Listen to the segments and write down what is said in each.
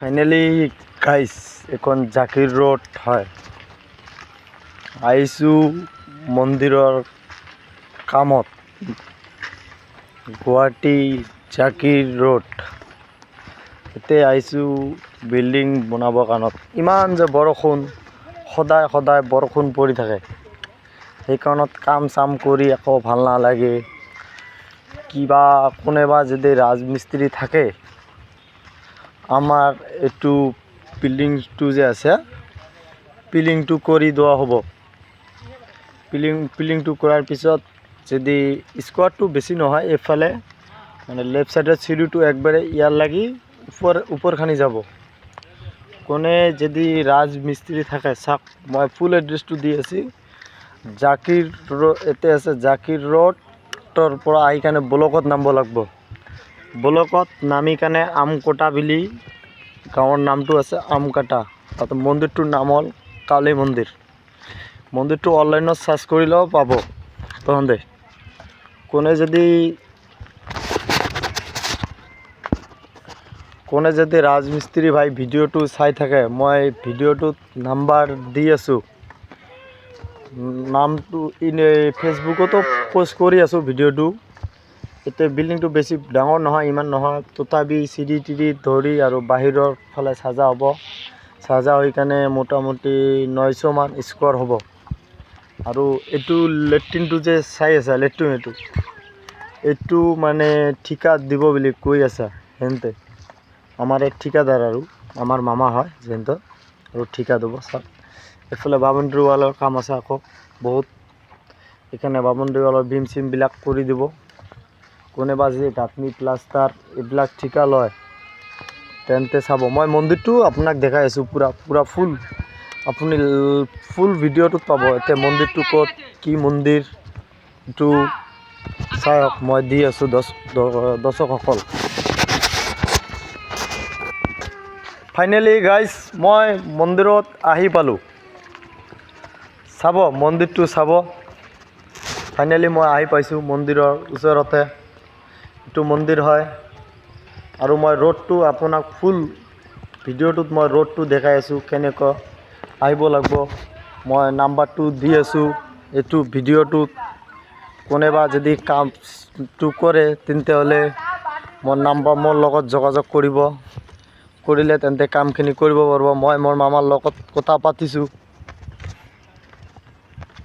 finally guys এখন Zakir road হয় আইছো মন্দিৰৰ কামত গুৱাহাটী জাকিৰ ৰোড এতে আইছো বিল্ডিং বনাবৰ কাৰণত ইমান যে বৰষুণ সদায় বৰষুণ পৰি থাকে সেইকাৰণত কাম চাম কৰি আকৌ ভাল নালাগে কিবা কোনেবা যদি ৰাজমিস্ত্ৰী থাকে আমাৰ একটু বিল্ডিংটো যে আছে পিলিংটো কৰি দেওয়া হ'ব পিলিংটো কৰাৰ পিছত যদি স্কোয়ারটো বেশি নহয় এফালে মানে লেফট সাইডের সিঁড়িটো একবারে ইয়ার লাগি উপরখানি যাব কোনে যদি রাজমিস্ত্রি থাকে চাক মই ফুল এড্রেসটো দি আছি জাকিৰ এতে আছে জাকিৰ ৰোডৰ পৰা আহি কানে ব্লকত নামিব লাগিব ব্লকত নামি কানে আমকটা বুলি গাঁৱৰ নামটো আছে আমকাটা তাতে মন্দিৰটোৰ নাম হ'ল কালী মন্দিৰ মন্দিৰটো অনলাইনত সাৰ্চ কৰিলেও পাব তহঁতে কোনে যদি ৰাজমিস্ত্ৰী ভাই ভিডিঅ'টো চাই থাকে মই ভিডিঅ'টোত নাম্বাৰ দি আছোঁ নামটো ফেচবুকতো পোষ্ট কৰি আছোঁ ভিডিঅ'টো এতিয়া বিল্ডিংটো বেছি ডাঙৰ নহয় ইমান নহয় তথাপি চিৰি টিৰি ধৰি আৰু বাহিৰৰ ফালে সাজা হ'ব সাজা হৈ কানে মোটামুটি 900 মান স্কোয়ার হ'ব আৰু এইটো লেট্ৰিনটো যে চাই আছে লেট্ৰিন এইটো মানে ঠিকা দিব বুলি কৈ আছে হেনতে আমাৰ এক ঠিকাদাৰ আৰু আমাৰ মামা হয় যেনতে আৰু ঠিকা দিব সব এফালে বাউণ্ডাৰী ৱালৰ কাম আছে আকৌ বহুত এখানে বাউণ্ডাৰী ৱালৰ বিম চিম বিলাক কৰি দিব কোনেবা যদি গাঁথনি প্লাষ্টাৰ এইবিলাক ঠিকা লয় তেন্তে চাব মই মন্দিৰটো আপোনাক দেখাই আছোঁ পুৰা ফুল আপুনি ফুল ভিডিঅ'টোত পাব এতিয়া মন্দিৰটো ক'ত কি মন্দিৰ এইটো চাওক মই দি আছোঁ দৰ্শকসকল ফাইনেলি গাইজ মই মন্দিৰত আহি পালোঁ চাব মন্দিৰটো চাব ফাইনেলি মই আহি পাইছোঁ মন্দিৰৰ ওচৰতে এইটো মন্দিৰ হয় আৰু মই ৰোডটো আপোনাক ফুল ভিডিঅ'টোত মই ৰোডটো দেখাই আছোঁ কেনেকৈ আহিব লাগিব মই নাম্বাৰটো দি আছোঁ এইটো ভিডিঅ'টোত কোনেবা যদি কামটো কৰে তেন্তে হ'লে মোৰ লগত যোগাযোগ কৰিলে তেন্তে কামখিনি কৰিব পাৰিব মই মোৰ মামাৰ লগত কথা পাতিছোঁ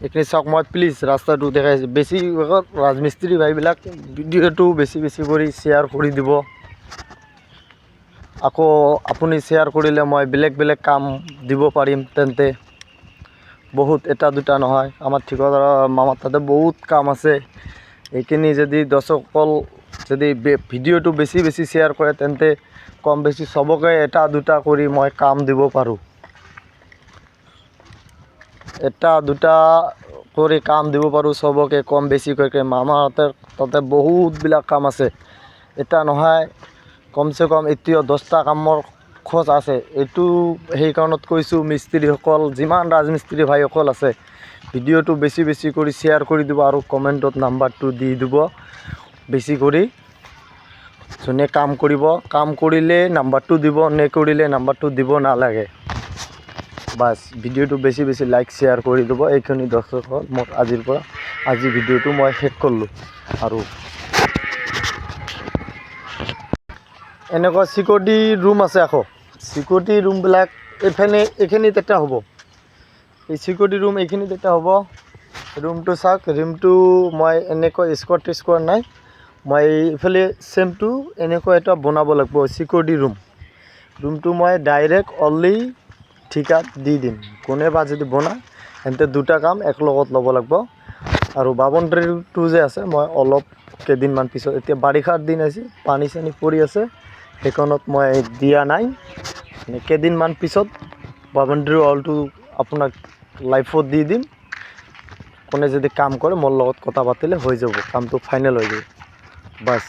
এইখিনি চাওক মই প্লিজ ৰাস্তাটো দেখাইছোঁ বেছি ৰাজমিস্ত্ৰী ভাইবিলাক ভিডিঅ'টো বেছি কৰি শ্বেয়াৰ কৰি দিব আকৌ আপুনি শ্বেয়াৰ কৰিলে মই বেলেগ কাম দিব পাৰিম তেন্তে বহুত এটা দুটা নহয় আমাৰ ঠিকাদাৰ মামাৰ তাতে বহুত কাম আছে এইখিনি যদি দৰ্শকসকল যদি ভিডিঅ'টো বেছি শ্বেয়াৰ কৰে তেন্তে কম বেছি সবকে এটা দুটা কৰি মই কাম দিব পাৰোঁ এটা দুটা কৰি কাম দিব পাৰোঁ সবকে কম বেছি কৰি মামাহঁতৰ তাতে বহুতবিলাক কাম আছে এটা নহয় কমচে কম এতিয়া 10টা কামৰ খোজ আছে এইটো সেইকাৰণত কৈছোঁ মিস্ত্ৰীসকল যিমান ৰাজমিস্ত্ৰী ভাইসকল আছে ভিডিঅ'টো বেছি কৰি শ্বেয়াৰ কৰি দিব আৰু কমেণ্টত নাম্বাৰটো দি দিব বেছি কৰি যোনে কাম কৰিব কাম কৰিলে নাম্বাৰটো দিব নকৰিলে নাম্বাৰটো দিব নালাগে বাস ভিডিঅ'টো বেছি লাইক শ্বেয়াৰ কৰি দিব এইখিনি দৰ্শকসকল মোৰ আজি ভিডিঅ'টো মই শেষ কৰিলোঁ আৰু এনেকুৱা সিকিউৰিটি ৰুম আছে আকৌ সিকিউৰিটি ৰুমবিলাক এইখিনিত এটা হ'ব এই সিকিউৰিটি ৰুম এইখিনিত এটা হ'ব ৰুমটো চাওক ৰুমটো মই এনেকৈ স্কোয়াৰ নাই মই এইফালে চেমটো এনেকুৱা এটা বনাব লাগিব সিকিউৰিটি ৰুমটো মই ডাইৰেক্ট অনলি ঠিকাত দি দিম কোনেবা যদি বনায় তেন্তে দুটা কাম একলগত ল'ব লাগিব আৰু বাউণ্ডাৰীটো যে আছে মই অলপ কেইদিনমান পিছত এতিয়া বাৰিষাৰ দিন আছে পানী চানী পৰি আছে সেইখনত মই দিয়া নাই কেইদিনমান পিছত বাউণ্ডাৰী ৱালটো আপোনাক লাইভত দি দিম কোনে যদি কাম কৰে মোৰ লগত কথা পাতিলে হৈ যাব কামটো ফাইনেল হৈ যাব বাস